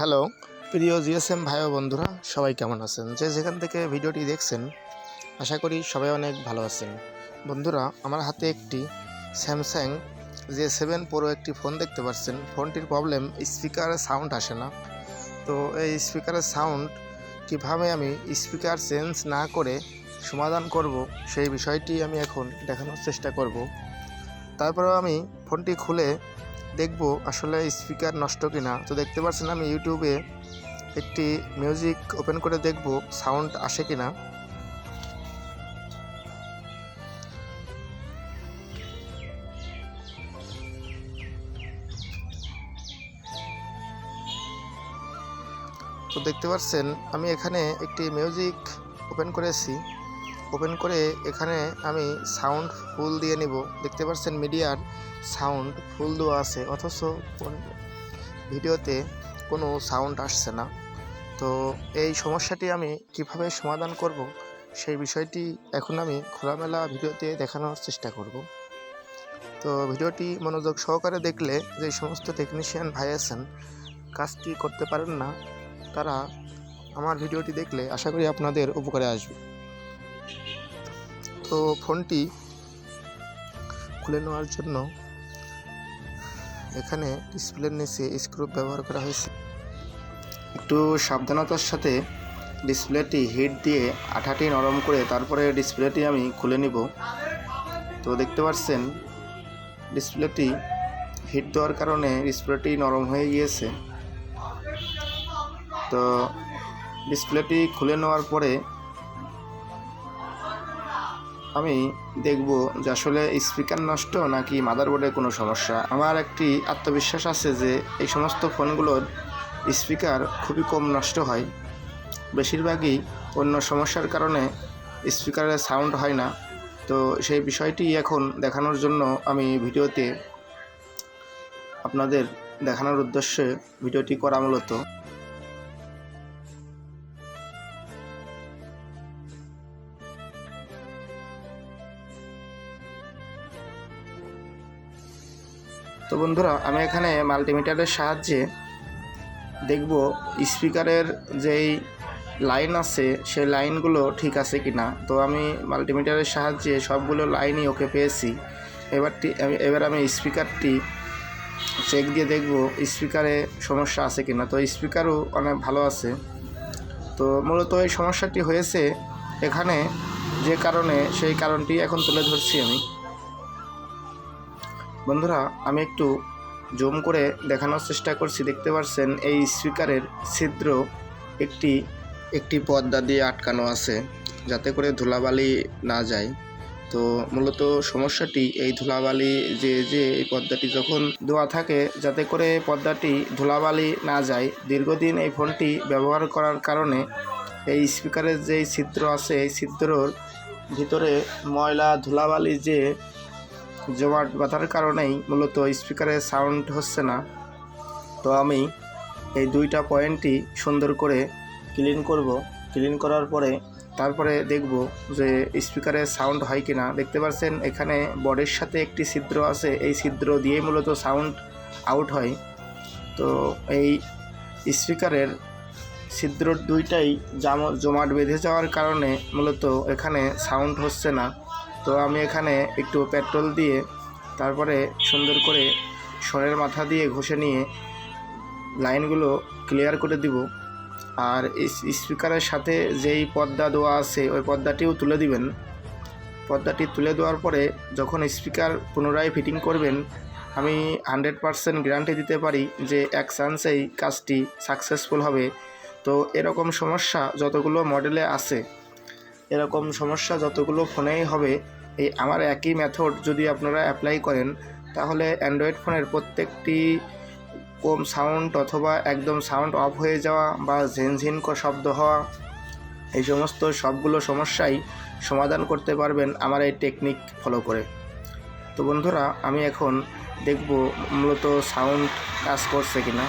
Hello প্রিয় GSM ভাই ও বন্ধুরা, সবাই কেমন আছেন? যে যেখান থেকে ভিডিওটি দেখছেন, আশা করি সবাই অনেক ভালো আছেন। বন্ধুরা, আমার হাতে একটি স্যামসাং J7 Pro একটি ফোন দেখতে পাচ্ছেন। ফোনটির প্রবলেম, স্পিকারে সাউন্ড আসে না। তো এই স্পিকারের সাউন্ড কিভাবে আমি স্পিকার চেঞ্জ না করে সমাধান করব, সেই বিষয়টি আমি এখন দেখানোর চেষ্টা করব। তারপরেও আমি ফোনটি খুলে দেখব আসলে স্পিকার নষ্ট কিনা। তো দেখতে পাচ্ছেন আমি ইউটিউবে একটি মিউজিক ওপেন করে দেখব সাউন্ড আসে কিনা। তো দেখতে পাচ্ছেন আমি এখানে একটি মিউজিক ওপেন করেছি। ওপেন করে এখানে আমি সাউন্ড ফুল দিয়ে নিব। দেখতে পাচ্ছেন মিডিয়ার সাউন্ড ফুল দেওয়া আছে, অথচ ভিডিওতে কোনো সাউন্ড আসছে না। তো এই সমস্যাটি আমি কিভাবে সমাধান করব, সেই বিষয়টি এখন আমি খোলামেলা ভিডিওতে দেখানোর চেষ্টা করব। তো ভিডিওটি মনোযোগ সহকারে দেখলে যে সমস্ত টেকনিশিয়ান ভাই আছেন কাজটি করতে পারেন না, তারা আমার ভিডিওটি দেখলে আশা করি আপনাদের উপকারে আসবে। তো ফোনটি খুলে নেওয়ার জন্য এখানে ডিসপ্লের নিচে স্ক্রু ব্যবহার করা হয়েছে। একটু সাবধানতার সাথে ডিসপ্লেটি হিট দিয়ে আঠাটি নরম করে তারপরে ডিসপ্লেটি আমি খুলে নিব। তো দেখতে পাচ্ছেন ডিসপ্লেটি হিট দেওয়ার কারণে ডিসপ্লেটি নরম হয়ে গিয়েছে। তো ডিসপ্লেটি খুলে নেওয়ার পরে আমি দেখব যে আসলে স্পিকার নষ্ট নাকি মাদারবোর্ডের কোনো সমস্যা। আমার একটি আত্মবিশ্বাস আছে যে এই সমস্ত ফোনগুলোর স্পিকার খুবই কম নষ্ট হয়, বেশিরভাগই অন্য সমস্যার কারণে স্পিকারের সাউন্ড হয় না। তো সেই বিষয়টি এখন দেখানোর জন্য আমি ভিডিওতে আপনাদের দেখানোর উদ্দেশ্যে ভিডিওটি করা মূলত। তো বন্ধুরা, আমি এখানে মাল্টিমিটারের সাহায্যে দেখব স্পিকারের যেই লাইন আছে সেই লাইনগুলো ঠিক আছে কিনা। তো আমি মাল্টিমিটারের সাহায্যে সবগুলো লাইনই ওকে পেয়েছি। এবার আমি স্পিকারটি চেক দিয়ে দেখব স্পিকারে সমস্যা আছে কিনা। তো স্পিকারও অনেক ভালো আছে। তো মূলত এই সমস্যাটি হয়েছে এখানে যে কারণে, সেই কারণটি এখন তুলে ধরছি আমি। বন্ধুরা, আমি একটু জুম করে দেখানোর চেষ্টা করছি। দেখতে পাচ্ছেন এই স্পিকারের ছিদ্র একটি পর্দা দিয়ে আটকানো আছে, যাতে করে ধুলাবালি না যায়। তো মূলত সমস্যাটি এই ধুলাবালি যে এই পর্দাটি যখন দেওয়া থাকে, যাতে করে পর্দাটি ধুলাবালি না যায়। দীর্ঘদিন এই ফোনটি ব্যবহার করার কারণে এই স্পিকারের যেই ছিদ্র আছে, এই ছিদ্রর ভিতরে ময়লা ধুলাবালি যে জমাট বাঁধার কারণেই মূলত স্পিকারের সাউন্ড হচ্ছে না। তো আমি এই দুইটা পয়েন্টই সুন্দর করে ক্লিন করব। ক্লিন করার পরে তারপরে দেখব যে স্পিকারের সাউন্ড হয় কিনা। দেখতে পাচ্ছেন এখানে বডির সাথে একটি ছিদ্র আছে, এই ছিদ্র দিয়ে মূলত সাউন্ড আউট হয়। তো এই স্পিকারের ছিদ্র দুইটাই জমাট বেঁধে যাওয়ার কারণে মূলত এখানে সাউন্ড হচ্ছে না। তো আমি এখানে একটু পেট্রোল দিয়ে তারপরে সুন্দর করে সরের মাথা দিয়ে ঘষে নিয়ে লাইনগুলো ক্লিয়ার করে দিব। আর স্পিকারের সাথে যেই পর্দা দেওয়া আছে ওই পর্দাটিও তুলে দিবেন। পর্দাটি তুলে দেওয়ার পরে যখন স্পিকার পুনরায় ফিটিং করবেন, আমি 100% গ্যারান্টি দিতে পারি যে এক চান্সেই কাজটি সাকসেসফুল হবে। তো এরকম সমস্যা যতগুলো মডেলে আছে, এরকম সমস্যা যতগুলো ফোনেই হবে, এই আমার একই মেথড যদি আপনারা অ্যাপ্লাই করেন, তাহলে অ্যান্ড্রয়েড ফোনের প্রত্যেকটি কম সাউন্ড অথবা একদম সাউন্ড অফ হয়ে যাওয়া বা ঝিনঝিন শব্দ হওয়া, এই সমস্ত সবগুলো সমস্যাই সমাধান করতে পারবেন আমার এই টেকনিক ফলো করে। তো বন্ধুরা, আমি এখন দেখব মূলত সাউন্ড কাজ করছে কিনা।